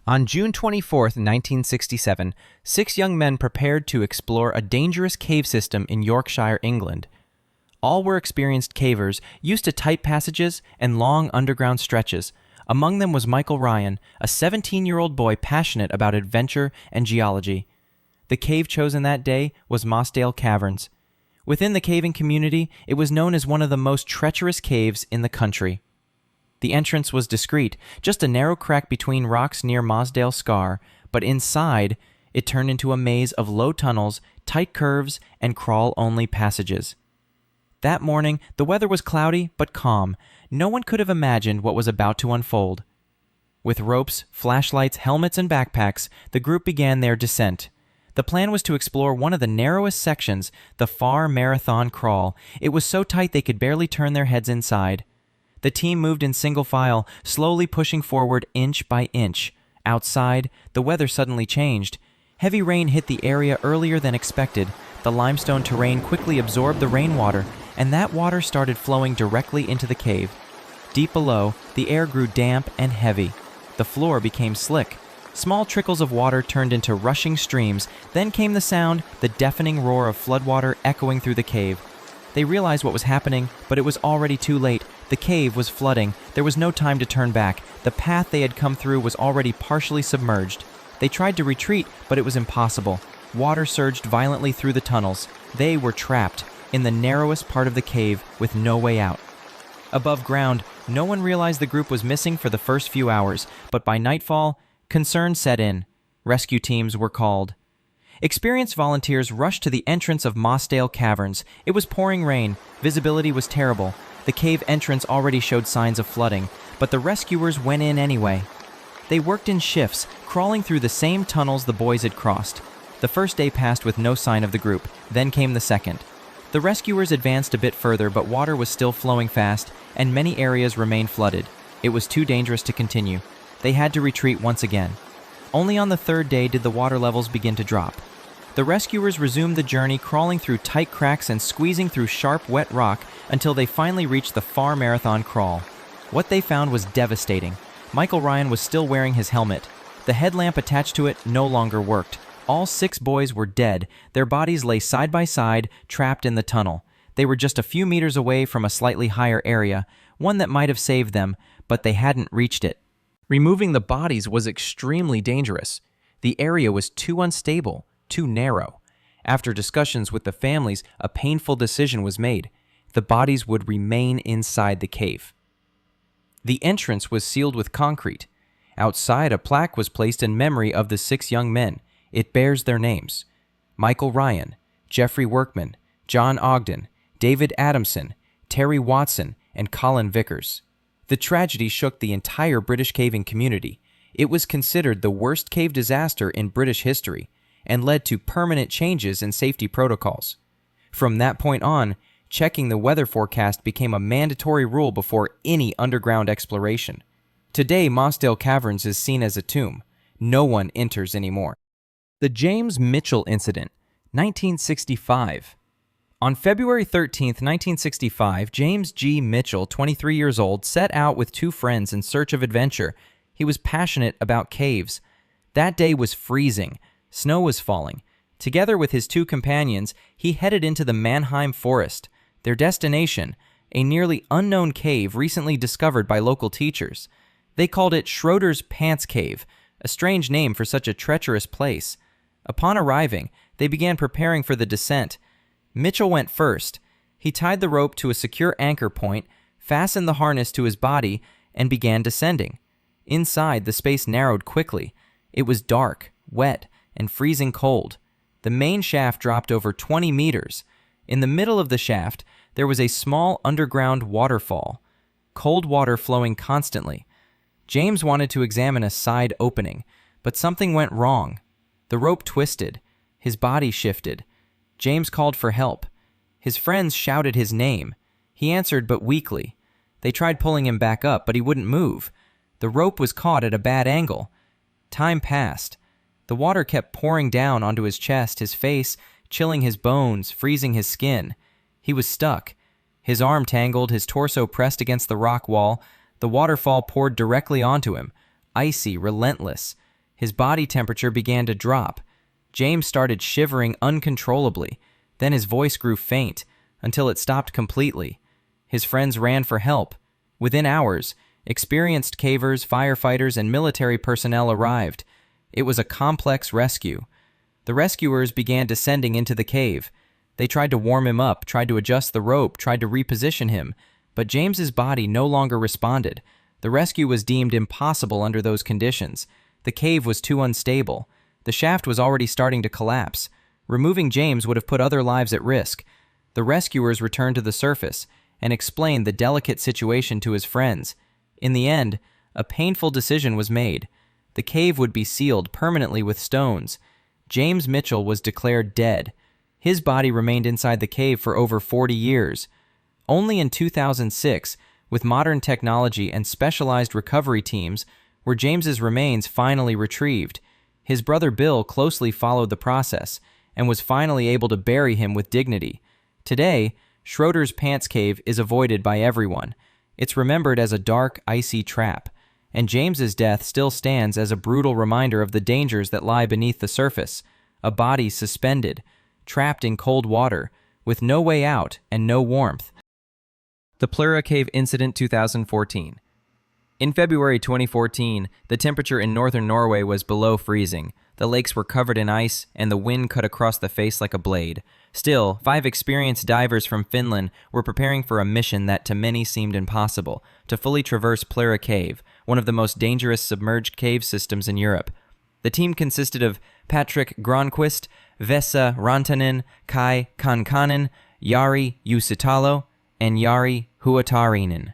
On June 24, 1967, 6 young men prepared to explore a dangerous cave system in Yorkshire, England. All were experienced cavers, used to tight passages and long underground stretches. Among them was Michael Ryan, a 17-year-old boy passionate about adventure and geology. The cave chosen that day was Mosdale Caverns. Within the caving community, it was known as one of the most treacherous caves in the country. The entrance was discreet, just a narrow crack between rocks near Mosdale Scar, but inside, it turned into a maze of low tunnels, tight curves, and crawl-only passages. That morning, the weather was cloudy but calm. No one could have imagined what was about to unfold. With ropes, flashlights, helmets, and backpacks, the group began their descent. The plan was to explore one of the narrowest sections, the far marathon crawl. It was so tight they could barely turn their heads inside. The team moved in single file, slowly pushing forward inch by inch. Outside, the weather suddenly changed. Heavy rain hit the area earlier than expected. The limestone terrain quickly absorbed the rainwater, and that water started flowing directly into the cave. Deep below, the air grew damp and heavy. The floor became slick. Small trickles of water turned into rushing streams. Then came the sound, the deafening roar of floodwater echoing through the cave. They realized what was happening, but it was already too late. The cave was flooding. There was no time to turn back. The path they had come through was already partially submerged. They tried to retreat, but it was impossible. Water surged violently through the tunnels. They were trapped in the narrowest part of the cave with no way out. Above ground, no one realized the group was missing for the first few hours, but by nightfall, concern set in. Rescue teams were called. Experienced volunteers rushed to the entrance of Mosdale Caverns. It was pouring rain. Visibility was terrible. The cave entrance already showed signs of flooding, but the rescuers went in anyway. They worked in shifts, crawling through the same tunnels the boys had crossed. The first day passed with no sign of the group. Then came the second. The rescuers advanced a bit further, but water was still flowing fast, and many areas remained flooded. It was too dangerous to continue. They had to retreat once again. Only on the third day did the water levels begin to drop. The rescuers resumed the journey, crawling through tight cracks and squeezing through sharp, wet rock until they finally reached the far marathon crawl. What they found was devastating. Michael Ryan was still wearing his helmet. The headlamp attached to it no longer worked. All 6 boys were dead. Their bodies lay side by side, trapped in the tunnel. They were just a few meters away from a slightly higher area, one that might have saved them, but they hadn't reached it. Removing the bodies was extremely dangerous. The area was too unstable, too narrow. After discussions with the families, a painful decision was made. The bodies would remain inside the cave. The entrance was sealed with concrete. Outside, a plaque was placed in memory of the 6 young men. It bears their names: Michael Ryan, Jeffrey Workman, John Ogden, David Adamson, Terry Watson, and Colin Vickers. The tragedy shook the entire British caving community. It was considered the worst cave disaster in British history and led to permanent changes in safety protocols. From that point on, checking the weather forecast became a mandatory rule before any underground exploration. Today, Mosdale Caverns is seen as a tomb. No one enters anymore. The James Mitchell Incident, 1965. On February 13, 1965, James G. Mitchell, 23 years old, set out with 2 friends in search of adventure. He was passionate about caves. That day was freezing. Snow was falling. Together with his 2 companions, he headed into the Mannheim Forest. Their destination, a nearly unknown cave recently discovered by local teachers. They called it Schroeder's Pants Cave, a strange name for such a treacherous place. Upon arriving, they began preparing for the descent. Mitchell went first. He tied the rope to a secure anchor point, fastened the harness to his body, and began descending. Inside, the space narrowed quickly. It was dark, wet, and freezing cold. The main shaft dropped over 20 meters. In the middle of the shaft, there was a small underground waterfall, cold water flowing constantly. James wanted to examine a side opening, but something went wrong. The rope twisted. His body shifted. James called for help. His friends shouted his name. He answered, but weakly. They tried pulling him back up, but he wouldn't move. The rope was caught at a bad angle. Time passed. The water kept pouring down onto his chest, his face, chilling his bones, freezing his skin. He was stuck. His arm tangled, his torso pressed against the rock wall. The waterfall poured directly onto him, icy, relentless. His body temperature began to drop. James started shivering uncontrollably. Then his voice grew faint until it stopped completely. His friends ran for help. Within hours, experienced cavers, firefighters, and military personnel arrived. It was a complex rescue. The rescuers began descending into the cave. They tried to warm him up, tried to adjust the rope, tried to reposition him, but James's body no longer responded. The rescue was deemed impossible under those conditions. The cave was too unstable. The shaft was already starting to collapse. Removing James would have put other lives at risk. The rescuers returned to the surface and explained the delicate situation to his friends. In the end, a painful decision was made. The cave would be sealed permanently with stones. James Mitchell was declared dead. His body remained inside the cave for over 40 years. Only in 2006, with modern technology and specialized recovery teams, were James's remains finally retrieved. His brother Bill closely followed the process and was finally able to bury him with dignity. Today, Schroeder's Pants Cave is avoided by everyone. It's remembered as a dark, icy trap, and James's death still stands as a brutal reminder of the dangers that lie beneath the surface. A body suspended, trapped in cold water, with no way out and no warmth. The Plur Cave Incident 2014. In February 2014, the temperature in northern Norway was below freezing. The lakes were covered in ice, and the wind cut across the face like a blade. Still, 5 experienced divers from Finland were preparing for a mission that to many seemed impossible: to fully traverse Plur Cave, one of the most dangerous submerged cave systems in Europe. The team consisted of Patrick Granqvist, Vesa Rantanen, Kai Kankanen, Jari Uusitalo, and Jari Huotarinen.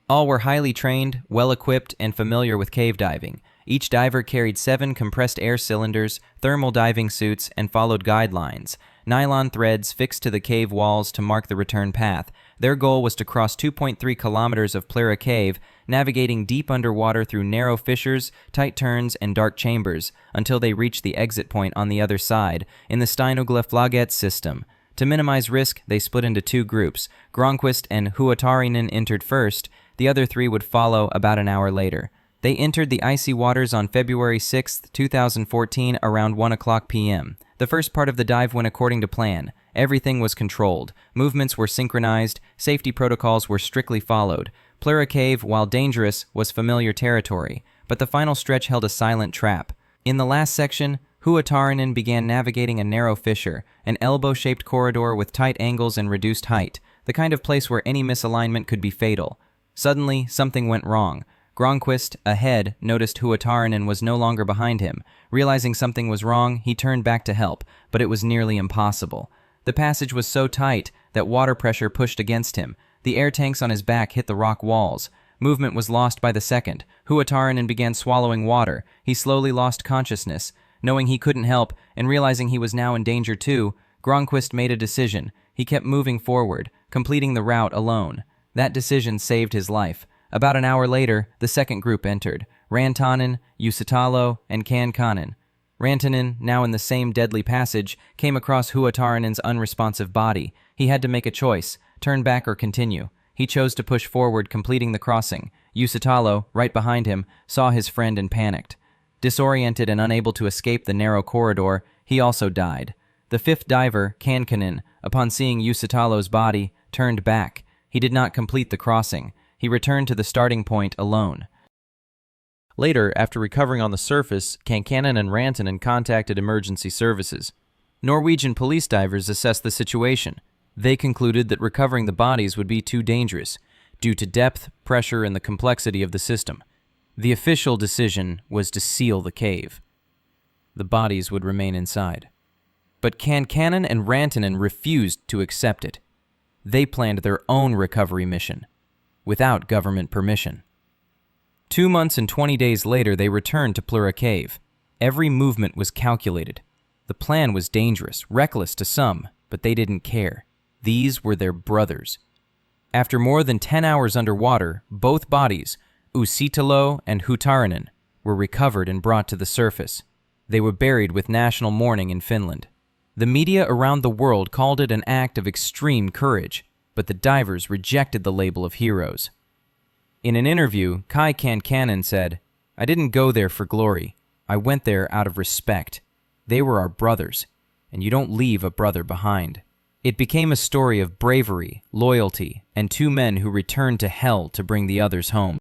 All were highly trained, well-equipped, and familiar with cave diving. Each diver carried 7 compressed air cylinders, thermal diving suits, and followed guidelines, nylon threads fixed to the cave walls to mark the return path. Their goal was to cross 2.3 kilometers of Plur Cave, navigating deep underwater through narrow fissures, tight turns, and dark chambers, until they reached the exit point on the other side, in the Steinugla system. To minimize risk, they split into 2 groups. Granqvist and Huotarinen entered first. The other 3 would follow about an hour later. They entered the icy waters on February 6, 2014, around 1 o'clock p.m. The first part of the dive went according to plan. Everything was controlled. Movements were synchronized. Safety protocols were strictly followed. Plur Cave, while dangerous, was familiar territory, but the final stretch held a silent trap. In the last section, Huotarinen began navigating a narrow fissure, an elbow-shaped corridor with tight angles and reduced height, the kind of place where any misalignment could be fatal. Suddenly, something went wrong. Granqvist, ahead, noticed Huotarinen was no longer behind him. Realizing something was wrong, he turned back to help, but it was nearly impossible. The passage was so tight that water pressure pushed against him. The air tanks on his back hit the rock walls. Movement was lost by the second. Huotarinen began swallowing water. He slowly lost consciousness. Knowing he couldn't help, and realizing he was now in danger too, Granqvist made a decision. He kept moving forward, completing the route alone. That decision saved his life. About an hour later, the second group entered: Rantanen, Uusitalo, and Kankanen. Rantanen, now in the same deadly passage, came across Huotarinen's unresponsive body. He had to make a choice: turn back or continue. He chose to push forward, completing the crossing. Uusitalo, right behind him, saw his friend and panicked. Disoriented and unable to escape the narrow corridor, he also died. The 5th diver, Kankanen, upon seeing Uusitalo's body, turned back. He did not complete the crossing. He returned to the starting point alone. Later, after recovering on the surface, Kankanen and Rantanen contacted emergency services. Norwegian police divers assessed the situation. They concluded that recovering the bodies would be too dangerous, due to depth, pressure, and the complexity of the system. The official decision was to seal the cave. The bodies would remain inside. But Kankanen and Rantanen refused to accept it. They planned their own recovery mission, without government permission. 2 months and 20 days later, they returned to Plur Cave. Every movement was calculated. The plan was dangerous, reckless to some, but they didn't care. These were their brothers. After more than 10 hours underwater, both bodies, Uusitalo and Huotarinen, were recovered and brought to the surface. They were buried with national mourning in Finland. The media around the world called it an act of extreme courage, but the divers rejected the label of heroes. In an interview, Kai Kankanen said, "I didn't go there for glory. I went there out of respect. They were our brothers, and you don't leave a brother behind. It became a story of bravery, loyalty, and two men who returned to hell to bring the others home.